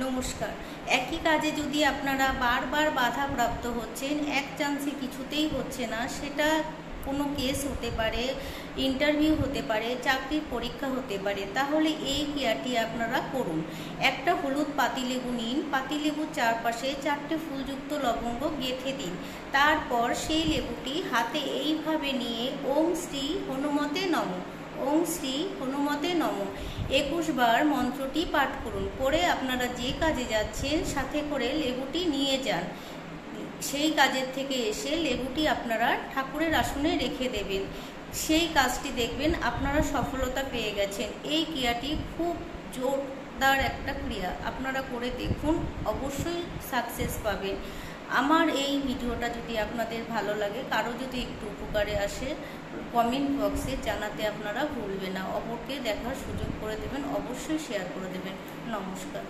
নমস্কার। একই কাজে যদি আপনারা বারবার বাধাপ্রাপ্ত হচ্ছেন, এক চান্সে কিছুতেই হচ্ছে না, সেটা কোনো কেস হতে পারে, ইন্টারভিউ হতে পারে, চাকরির পরীক্ষা হতে পারে, তাহলে এই ক্রিয়াটি আপনারা করুন। একটা হলুদ পাতিলেবু নিন, পাতিলেবুর চারপাশে 4টে ফুলযুক্ত লবঙ্গ গেঁথে দিন। তারপর সেই লেবুটি হাতে এইভাবে নিয়ে ওম শ্রী হনুমতে নমঃ, ওম শ্রী হনুমতে নমঃ 21 বার মন্ত্রটি পাঠ করুন। করে আপনারা যে কাজে যাচ্ছেন সাথে করে লেবুটি নিয়ে যান। সেই কাজের থেকে এসে লেবুটি আপনারা ঠাকুরের আসনে রেখে দেবেন। সেই কাজটি দেখবেন আপনারা সফলতা পেয়ে গেছেন। এই ক্রিয়াটি খুব জোরদার একটা ক্রিয়া, আপনারা করে দেখুন, অবশ্যই সাকসেস পাবেন। আমার এই ভিডিওটা যদি আপনাদের ভালো লাগে, কারো যদি একটু উপকারে আসে, কমেন্ট বক্সে জানাতে আপনারা ভুলবেন না। অপরকে দেখার সুযোগ করে দেবেন, অবশ্যই শেয়ার করে দেবেন। নমস্কার।